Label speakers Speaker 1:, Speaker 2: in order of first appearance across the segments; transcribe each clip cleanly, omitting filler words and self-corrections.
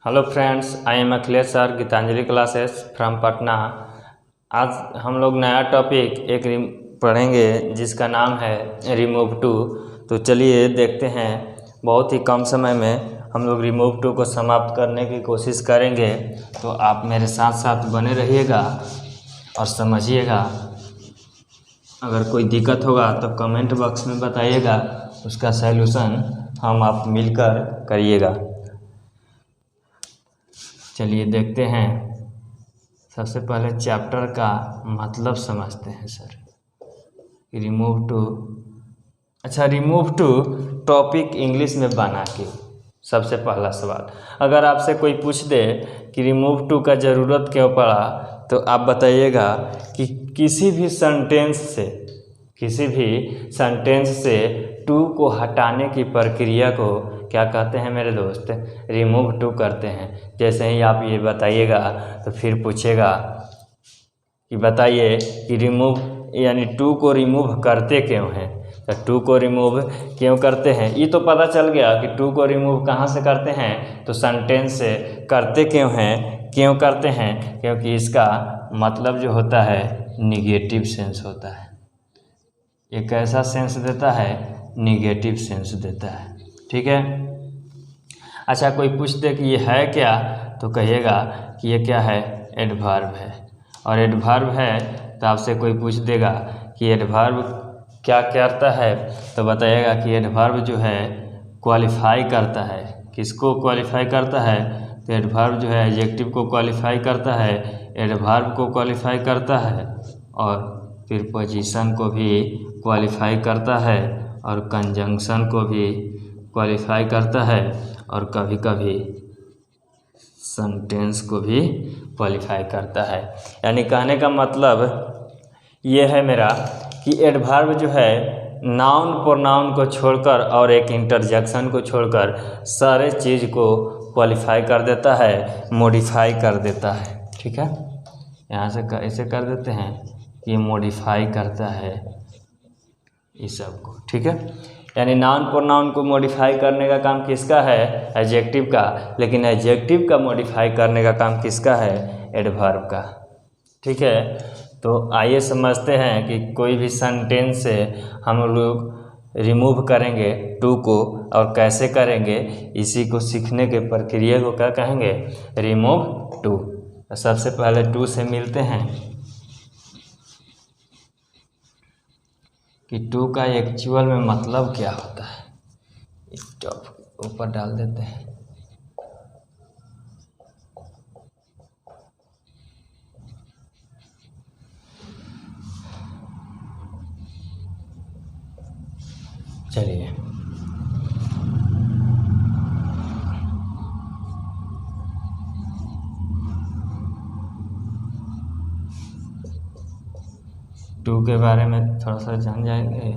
Speaker 1: Hello friends, I am Akhilesh sir, Gitanjali classes from Patna. आज हम लोग नया टॉपिक पढ़ेंगे जिसका नाम है रिमूव टू। तो चलिए देखते हैं। बहुत ही कम समय में हम लोग रिमूव टू को समाप्त करने की कोशिश करेंगे। तो आप मेरे साथ साथ बने रहिएगा और समझिएगा। अगर कोई दिक्कत होगा तो कमेंट बॉक्स में बताइएगा, उसका सलूशन हम आप मिलकर करिएगा। चलिए देखते हैं। सबसे पहले चैप्टर का मतलब समझते हैं सर। रिमूव टू, अच्छा रिमूव टू टॉपिक इंग्लिश में बना के। सबसे पहला सवाल, अगर आपसे कोई पूछ दे कि रिमूव टू का ज़रूरत क्यों पड़ा, तो आप बताइएगा कि किसी भी सेंटेंस से टू को हटाने की प्रक्रिया को क्या कहते हैं मेरे दोस्त? रिमूव टू करते हैं। जैसे ही आप ये बताइएगा तो फिर पूछेगा कि बताइए कि रिमूव यानी टू को रिमूव करते क्यों हैं। तो टू को रिमूव क्यों करते हैं ये तो पता चल गया कि टू को रिमूव कहाँ से करते हैं, तो सेंटेंस से करते क्यों करते हैं, क्योंकि इसका मतलब जो होता है निगेटिव सेंस होता है। ये कैसा सेंस देता है? निगेटिव सेंस देता है। ठीक है। अच्छा, कोई पूछ दे कि ये है क्या, तो कहिएगा कि ये क्या है? एडवर्ब है। और एडवर्ब है तो आपसे कोई पूछ देगा कि एडवर्ब क्या करता है, तो बताइएगा कि एडवर्ब जो है क्वालिफाई करता है। किसको क्वालिफाई करता है? तो एडवर्ब जो है एडजेक्टिव को क्वालिफाई करता है, एडवर्ब को क्वालिफाई करता है, और फिर पोजीशन को भी क्वालिफाई करता है, और कंजंक्शन को भी क्वालिफाई करता है, और कभी कभी सेंटेंस को भी क्वालिफाई करता है। यानी कहने का मतलब ये है मेरा कि एडवर्ब जो है नाउन प्रोनाउन को छोड़कर और एक इंटरजेक्शन को छोड़कर सारे चीज़ को क्वालिफाई कर देता है, मॉडिफाई कर देता है। ठीक है, यहाँ से ऐसे कर देते हैं, ये मॉडिफाई करता है इस सब को। ठीक है, यानी नाउन प्रोनाउन को मॉडिफाई करने का काम किसका है? एडजेक्टिव का। लेकिन एडजेक्टिव का मॉडिफाई करने का काम किसका है? एडवर्ब का। ठीक है, तो आइए समझते हैं कि कोई भी सेंटेंस से हम लोग रिमूव करेंगे टू को, और कैसे करेंगे इसी को सीखने के प्रक्रिया को क्या कहेंगे? Remove too. सबसे पहले टू से मिलते हैं कि टू का एक्चुअल में मतलब क्या होता है। इस टॉप ऊपर डाल देते हैं। चलिए, टू के बारे में थोड़ा सा जान जाएंगे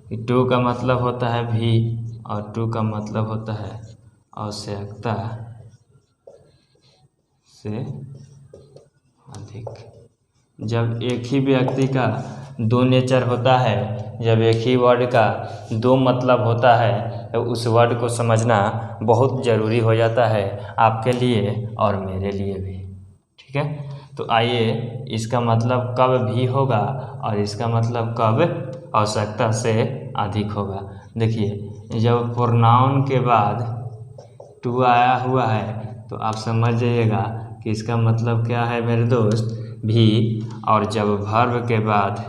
Speaker 1: कि टू का मतलब होता है भी, और टू का मतलब होता है आवश्यकता से अधिक। जब एक ही व्यक्ति का दो नेचर होता है, जब एक ही वर्ड का दो मतलब होता है, तो उस वर्ड को समझना बहुत ज़रूरी हो जाता है आपके लिए और मेरे लिए भी। ठीक है, तो आइए इसका मतलब कब भी होगा और इसका मतलब कब आवश्यकता से अधिक होगा। देखिए, जब प्रोनाउन के बाद टू आया हुआ है तो आप समझ जाइएगा कि इसका मतलब क्या है मेरे दोस्त? भी। और जब वर्ब के बाद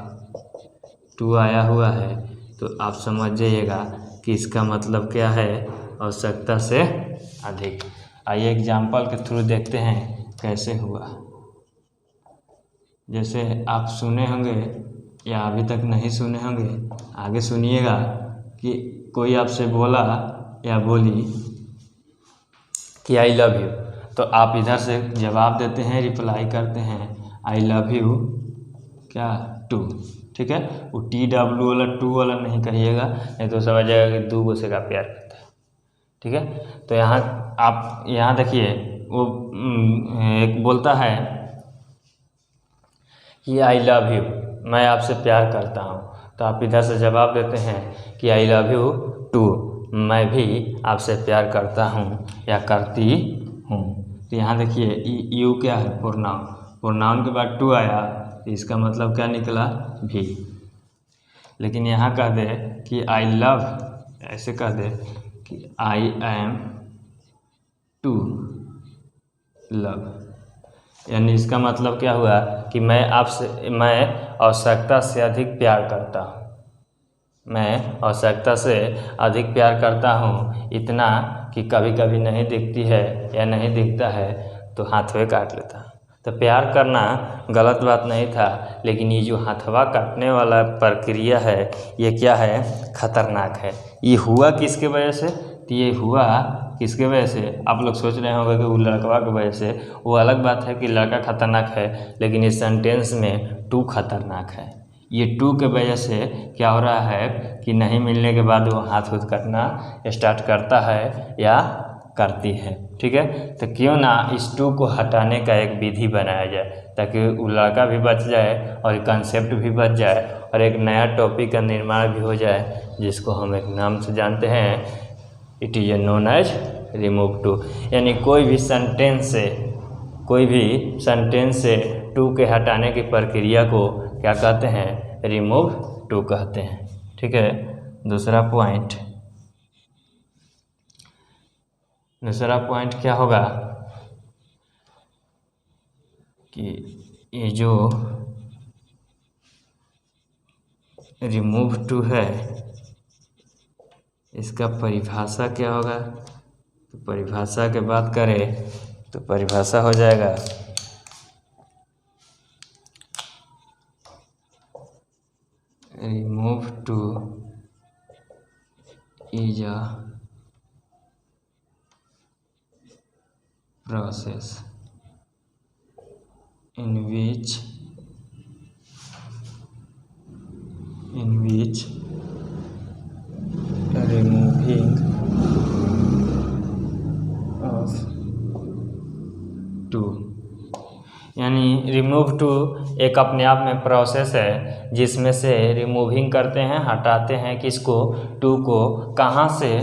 Speaker 1: टू आया हुआ है तो आप समझ जाइएगा कि इसका मतलब क्या है? आवश्यकता से अधिक। आइए एग्जाम्पल के थ्रू देखते हैं कैसे हुआ। जैसे आप सुने होंगे या अभी तक नहीं सुने होंगे, आगे सुनिएगा कि कोई आपसे बोला या बोली कि आई लव यू, तो आप इधर से जवाब देते हैं, रिप्लाई करते हैं आई लव यू क्या? टू। ठीक है, वो TW वाला टू वाला नहीं कहिएगा, नहीं तो समझ जाएगा कि दो गो से का प्यार करता है। ठीक है, तो यहाँ आप यहाँ देखिए, वो एक बोलता है कि आई लव यू, मैं आपसे प्यार करता हूँ, तो आप इधर से जवाब देते हैं कि आई लव यू टू, मैं भी आपसे प्यार करता हूँ या करती हूँ। तो यहाँ देखिए यू क्या है, प्रोनाउन, प्रोनाउन के बाद टू आया तो इसका मतलब क्या निकला, भी। लेकिन यहाँ कह दे कि आई लव, ऐसे कह दे कि आई एम टू लव, यानी इसका मतलब क्या हुआ कि मैं आवश्यकता से अधिक प्यार करता हूँ, मैं आवश्यकता से अधिक प्यार करता हूँ, इतना कि कभी कभी नहीं दिखती है या नहीं दिखता है तो हाथवे काट लेता। तो प्यार करना गलत बात नहीं था, लेकिन ये जो हाथवा काटने वाला प्रक्रिया है ये क्या है, खतरनाक है। ये हुआ किसके वजह से, तो ये हुआ किसके वजह से, आप लोग सोच रहे होंगे कि वो लड़कवा की वजह से। वो अलग बात है कि लड़का खतरनाक है, लेकिन इस सेंटेंस में टू खतरनाक है। ये टू के वजह से क्या हो रहा है कि नहीं मिलने के बाद वो हाथ हुथ काटना स्टार्ट करता है या करती है, ठीक है। तो क्यों ना इस टू को हटाने का एक विधि बनाया जाए, ताकि वो लड़का भी बच जाए और कंसेप्ट भी बच जाए और एक नया टॉपिक का निर्माण भी हो जाए, जिसको हम एक नाम से जानते हैं, it is known as remove too. यानी कोई भी सेंटेंस से टू के हटाने की प्रक्रिया को क्या कहते हैं, रिमूव टू कहते हैं, ठीक है। दूसरा पॉइंट क्या होगा कि ये जो रिमूव टू है इसका परिभाषा क्या होगा, तो परिभाषा के बात करें तो परिभाषा हो जाएगा remove too is a process in which removing of too, यानी रिमूव टू एक अपने आप में प्रोसेस है जिसमें से रिमूविंग करते हैं, हटाते हैं किसको, टू को, कहाँ से,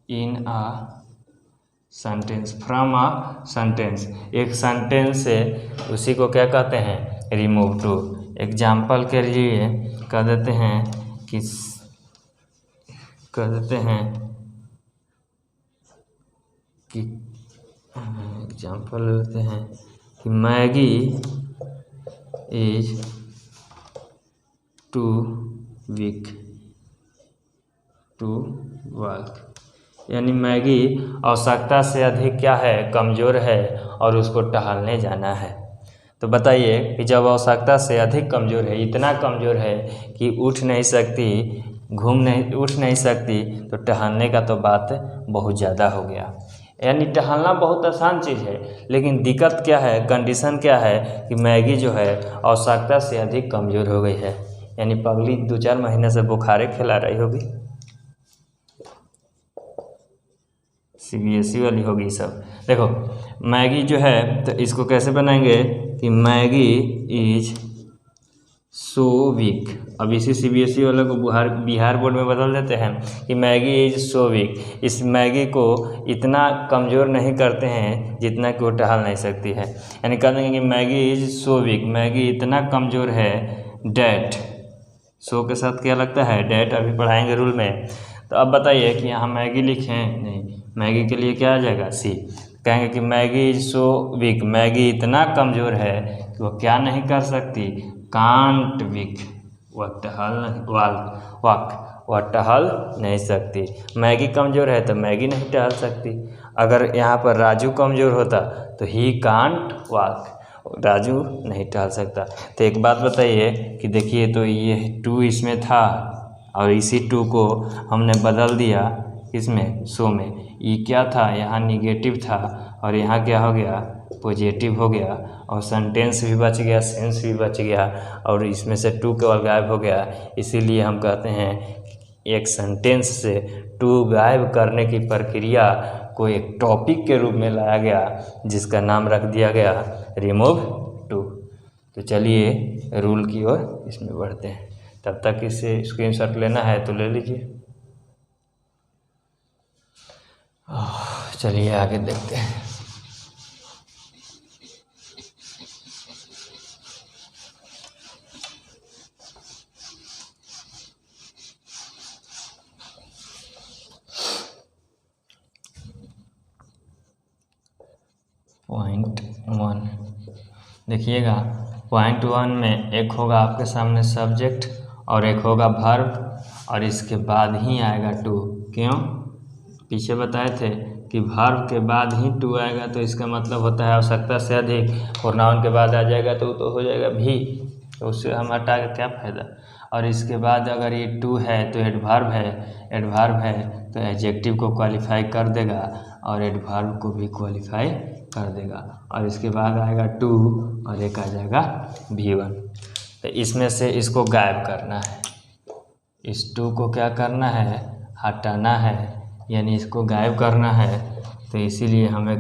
Speaker 1: इन आ सेंटेंस, फ्रॉम अ सेंटेंस, एक सेंटेंस से, उसी को क्या कहते हैं, रिमूव टू। एग्जाम्पल के लिए कह देते हैं कि एग्जाम्पल लेते हैं कि Maggie is too weak to walk, यानी मैगी आवश्यकता से अधिक क्या है, कमज़ोर है और उसको टहलने जाना है। तो बताइए कि जब आवश्यकता से अधिक कमज़ोर है, इतना कमज़ोर है कि उठ नहीं सकती, तो टहलने का तो बात बहुत ज़्यादा हो गया। यानी टहलना बहुत आसान चीज़ है, लेकिन दिक्कत क्या है, कंडीशन क्या है कि मैगी जो है आवश्यकता से अधिक कमज़ोर हो गई है। यानी पगली 2-4 महीने से बुखारे खिला रही होगी, CBSE वाली होगी सब। देखो मैगी जो है तो इसको कैसे बनाएंगे कि मैगी इज सो वीक। अब इसी CBSE वाले को बिहार बोर्ड में बदल देते हैं कि मैगी इज सो वीक। इस मैगी को इतना कमज़ोर नहीं करते हैं जितना कि वो टहल नहीं सकती है। यानी कह देंगे कि Maggie is so weak, Maggi इतना कमज़ोर है डैट, सो के साथ क्या लगता है, डैट, अभी पढ़ाएंगे रूल में। तो अब बताइए कि यहाँ मैगी लिखें, नहीं, मैगी के लिए क्या आ जाएगा, सी। कहेंगे कि Maggie is so weak, Maggi इतना कमज़ोर है कि वो क्या नहीं कर सकती, कांट वीक, वह टहल नहीं सकती। मैगी कमज़ोर है तो मैगी नहीं टहल सकती। अगर यहाँ पर राजू कमज़ोर होता तो ही कांट वॉक, राजू नहीं टहल सकता। तो एक बात बताइए कि देखिए, तो ये टू इसमें था और इसी टू को हमने बदल दिया इसमें, सो में। ये क्या था, यहाँ निगेटिव था और यहाँ क्या हो गया, पॉजिटिव हो गया, और सेंटेंस भी बच गया, सेंस भी बच गया, और इसमें से टू केवल गायब हो गया। इसीलिए हम कहते हैं एक सेंटेंस से टू गायब करने की प्रक्रिया को एक टॉपिक के रूप में लाया गया, जिसका नाम रख दिया गया रिमूव टू। तो चलिए रूल की ओर इसमें बढ़ते हैं। तब तक इसे स्क्रीनशॉट लेना है तो ले लीजिए। चलिए आगे देखते हैं। 0.1। देखिएगा 0.1 में एक होगा आपके सामने सब्जेक्ट और एक होगा वर्ब और इसके बाद ही आएगा टू। क्यों? पीछे बताए थे कि वर्ब के बाद ही टू आएगा तो इसका मतलब होता है आवश्यकता से अधिक। प्रोनाउन के बाद आ जाएगा तो हो जाएगा भी, तो उससे हम हटा के क्या फ़ायदा। और इसके बाद अगर ये टू है तो एडवर्ब है तो एडजेक्टिव को क्वालिफाई कर देगा और एडवर्ब को भी क्वालिफाई कर देगा। और इसके बाद आएगा टू और एक आ जाएगा V1। तो इसमें से इसको गायब करना है, इस टू को क्या करना है, हटाना है, यानी इसको गायब करना है। तो इसीलिए हमें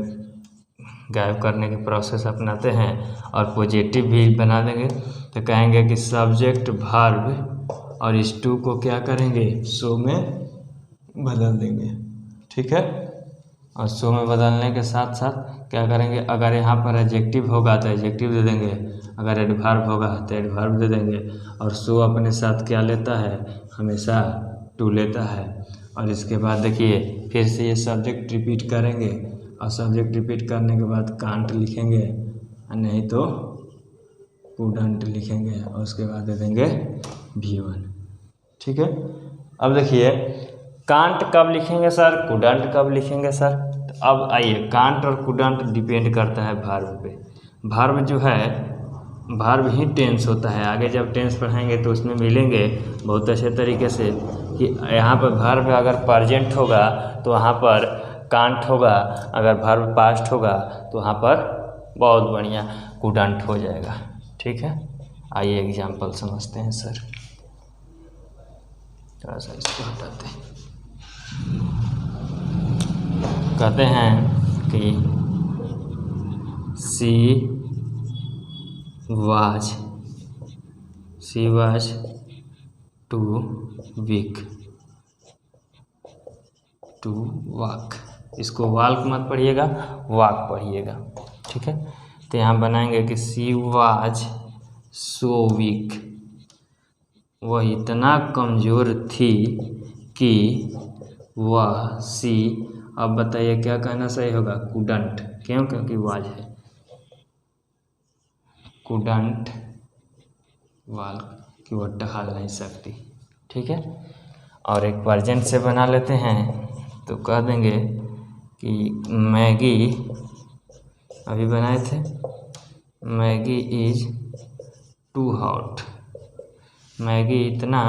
Speaker 1: गायब करने की प्रोसेस अपनाते हैं और पॉजिटिव भी बना देंगे। तो कहेंगे कि सब्जेक्ट वर्ब और इस टू को क्या करेंगे, सो में बदल देंगे। ठीक है, और सो में बदलने के साथ साथ क्या करेंगे, अगर यहाँ पर एडजेक्टिव होगा तो एडजेक्टिव दे देंगे, अगर एडवर्ब होगा तो एडवर्ब दे देंगे। और सो अपने साथ क्या लेता है, हमेशा टू लेता है। और इसके बाद देखिए फिर से ये सब्जेक्ट रिपीट करेंगे और सब्जेक्ट रिपीट करने के बाद कांट लिखेंगे, नहीं तो कुडंट लिखेंगे और उसके बाद दे देंगे V1। ठीक है, अब देखिए कांट कब लिखेंगे सर, कुडंट कब लिखेंगे सर। तो अब आइए, कांट और कुडंट डिपेंड करता है वर्ब पे। वर्ब जो है, वर्ब ही टेंस होता है। आगे जब टेंस पढ़ाएंगे तो उसमें मिलेंगे बहुत अच्छे तरीके से कि यहाँ पर वर्ब अगर प्रेजेंट होगा तो वहाँ पर कांट होगा, अगर वर्ब पास्ट होगा तो वहाँ पर बहुत बढ़िया कुडंट हो जाएगा। ठीक है, आइए एग्जाम्पल समझते हैं सर। थोड़ा सा इसको हटाते हैं। कहते हैं कि she was too weak to walk. इसको वॉक मत पढ़िएगा, वॉक पढ़िएगा। ठीक है, तो यहाँ बनाएंगे कि शी वाज सो वीक, वह इतना कमज़ोर थी कि वह सी, अब बताइए क्या कहना सही होगा, कुडंट। क्यों? क्योंकि वाज है, कुडंट वॉक, कि वह टहल नहीं सकती। ठीक है, और एक प्रेजेंट से बना लेते हैं तो कह देंगे कि मैगी, अभी बनाए थे, Maggi is too hot, Maggi इतना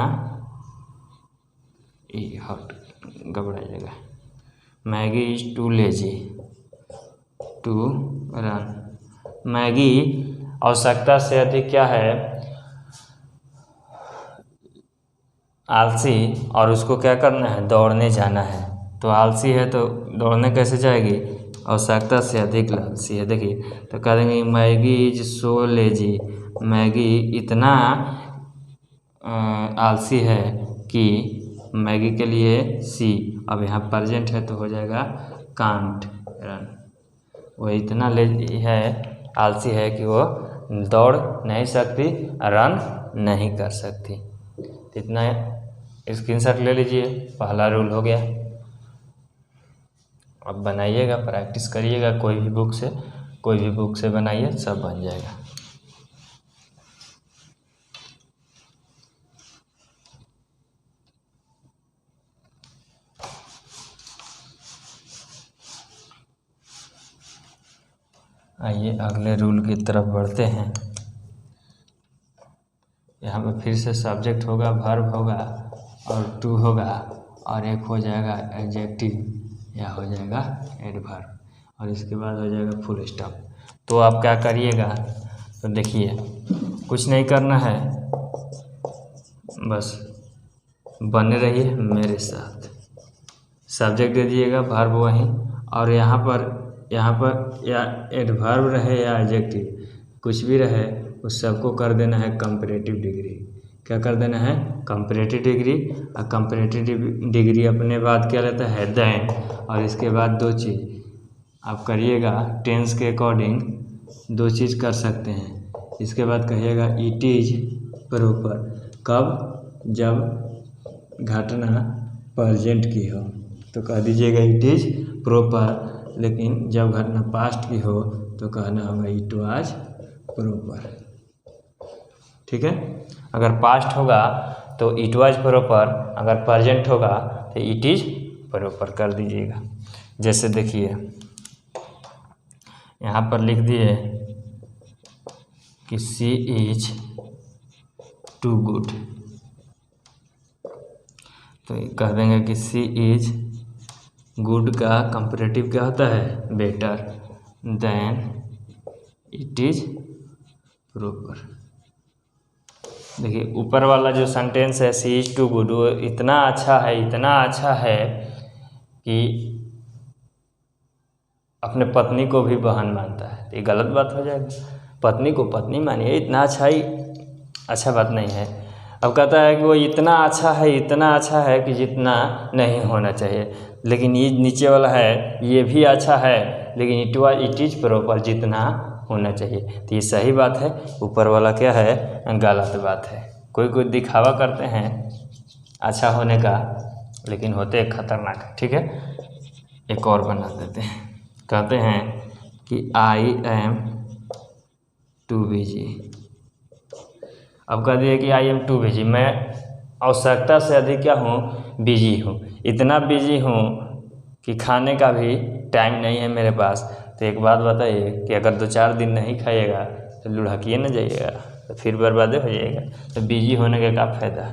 Speaker 1: हॉट, घबरा जाएगा। Maggie is too lazy to run, Maggie आवश्यकता से अधिक क्या है, आलसी, और उसको क्या करना है, दौड़ने जाना है। तो आलसी है तो दौड़ने कैसे जाएगी, आवश्यकता से अधिक आलसी है। देखिए तो कह देंगे Maggi is so lazy, Maggi इतना आलसी है कि मैगी के लिए सी, अब यहाँ प्रेजेंट है तो हो जाएगा कांट रन, वो इतना लेजी है, आलसी है कि वो दौड़ नहीं सकती, रन नहीं कर सकती। इतना स्क्रीनशॉट ले लीजिए, पहला रूल हो गया। अब बनाइएगा, प्रैक्टिस करिएगा, कोई भी बुक से बनाइए, सब बन जाएगा। आइए अगले रूल की तरफ बढ़ते हैं। यहाँ पे फिर से सब्जेक्ट होगा, वर्ब होगा और टू होगा और एक हो जाएगा एडजेक्टिव या हो जाएगा एडवर्ब और इसके बाद हो जाएगा फुल स्टॉप। तो आप क्या करिएगा, तो देखिए कुछ नहीं करना है, बस बने रहिए मेरे साथ। सब्जेक्ट दे दिएगा, वर्ब वहीं, और यहाँ पर या एडवर्ब रहे या एडजेक्टिव कुछ भी रहे, उस सबको कर देना है कंपैरेटिव डिग्री। क्या कर देना है, कंपैरेटिव डिग्री। और कंपैरेटिव डिग्री अपने बाद क्या लेता है, देन, और इसके बाद दो चीज़ आप करिएगा टेंस के अकॉर्डिंग, दो चीज़ कर सकते हैं। इसके बाद कहिएगा इट इज प्रॉपर, कब, जब घटना प्रेजेंट की हो तो कह दीजिएगा इट इज प्रॉपर, लेकिन जब घटना पास्ट की हो तो कहना होगा इट वाज प्रॉपर। ठीक है, अगर पास्ट होगा तो इट वाज प्रॉपर, अगर प्रेजेंट होगा तो इट इज प्रॉपर कर दीजिएगा। जैसे देखिए यहाँ पर लिख दिए कि सी इज टू गुड, तो कह देंगे कि सी इज गुड का कंपैरेटिव क्या होता है, better than it is proper. देखिए ऊपर वाला जो सेंटेंस है सी इज टू गुड, वो इतना अच्छा है, इतना अच्छा है कि अपने पत्नी को भी बहन मानता है, तो ये गलत बात हो जाएगी। पत्नी को पत्नी मानिए, इतना अच्छा ही अच्छा बात नहीं है। अब कहता है कि वो इतना अच्छा है, इतना अच्छा है कि जितना नहीं होना चाहिए, लेकिन ये नीचे वाला है ये भी अच्छा है लेकिन इट इज प्रॉपर, जितना होना चाहिए, तो ये सही बात है। ऊपर वाला क्या है, गलत बात है। कोई दिखावा करते हैं अच्छा होने का, लेकिन होते खतरनाक है। ठीक है, एक और बना देते हैं, कहते हैं कि आई एम टू बिजी। अब कह दिए कि आई एम टू बिजी, मैं आवश्यकता से अधिक क्या हूँ, बिजी हूँ, इतना बिजी हूँ कि खाने का भी टाइम नहीं है मेरे पास। तो एक बात बताइए कि अगर 2-4 दिन नहीं खाइएगा तो लुढ़किए न जाइएगा, तो फिर बर्बादे हो जाएगा। तो बिजी होने का क्या फ़ायदा।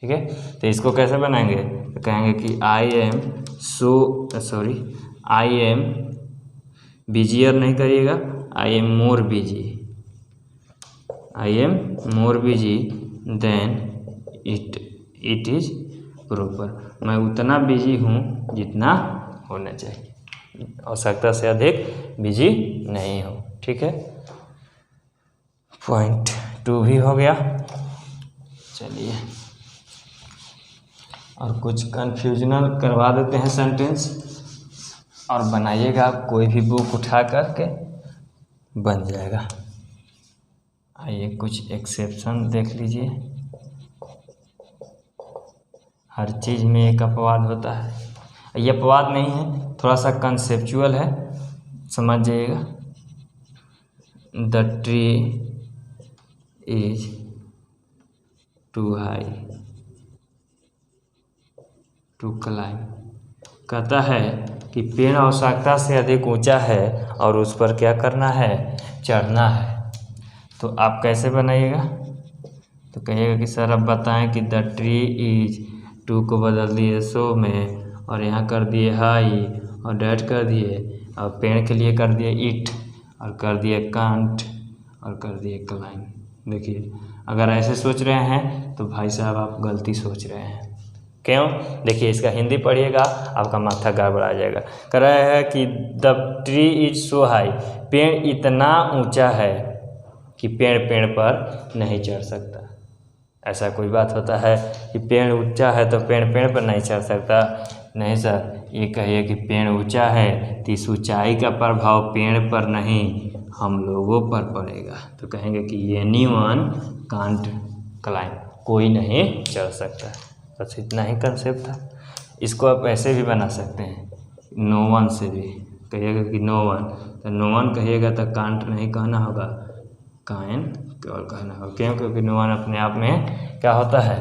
Speaker 1: ठीक है, तो इसको कैसे बनाएंगे, तो कहेंगे कि आई एम बिजियर नहीं करिएगा, I am more busy, I am more busy than it is proper. मैं उतना बिजी हूँ जितना होना चाहिए, आवश्यकता से अधिक बिजी नहीं हूँ। ठीक है, पॉइंट 2 भी हो गया। चलिए और कुछ कन्फ्यूजनल करवा देते हैं सेंटेंस, और बनाइएगा, कोई भी बुक उठा करके बन जाएगा। आइए कुछ एक्सेप्शन देख लीजिए। हर चीज़ में एक अपवाद होता है, ये अपवाद नहीं है, थोड़ा सा कंसेप्चुअल है, समझ जाइएगा। The tree is too high to climb, कहता है कि पेड़ आवश्यकता से अधिक ऊंचा है और उस पर क्या करना है, चढ़ना है। तो आप कैसे बनाइएगा, तो कहिएगा कि सर अब बताएं कि द ट्री इज टू को बदल दिए सो में, और यहाँ कर दिए हाई और डैट कर दिए, और पेड़ के लिए कर दिए इट, और कर दिए कांट, और कर दिए क्लाइंब। देखिए अगर ऐसे सोच रहे हैं तो भाई साहब आप गलती सोच रहे हैं। क्यों, देखिए इसका हिंदी पढ़िएगा, आपका माथा गड़बड़ा जाएगा। कह रहा है कि the tree is so high, पेड़ इतना ऊंचा है कि पेड़ पर नहीं चढ़ सकता। ऐसा कोई बात होता है कि पेड़ ऊंचा है तो पेड़ पर नहीं चढ़ सकता, नहीं सर। ये कहिए कि पेड़ ऊंचा है तो इस ऊंचाई का प्रभाव पेड़ पर नहीं हम लोगों पर पड़ेगा। तो कहेंगे कि एनीवन कांट क्लाइंब, कोई नहीं चढ़ सकता। बस इतना ही कंसेप्ट था। इसको आप ऐसे भी बना सकते हैं, नो वन से भी कहिएगा कि नो वन, तो नो वन कहिएगा तो कांट नहीं कहना होगा, काइन केवल कहना होगा। क्यों, क्योंकि नो वन अपने आप में क्या होता है,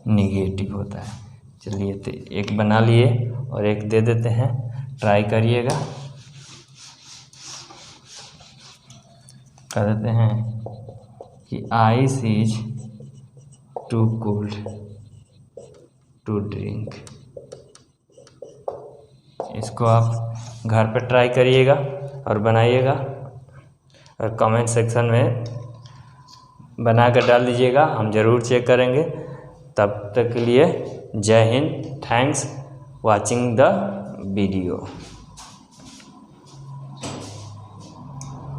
Speaker 1: निगेटिव होता है। चलिए तो एक बना लिए और एक दे देते हैं, ट्राई करिएगा। कह देते हैं कि ice is too cold to drink. इसको आप घर पे ट्राई करिएगा और बनाइएगा, और कमेंट सेक्शन में बना कर डाल दीजिएगा, हम ज़रूर चेक करेंगे। तब तक के लिए जय Hind, thanks watching the video.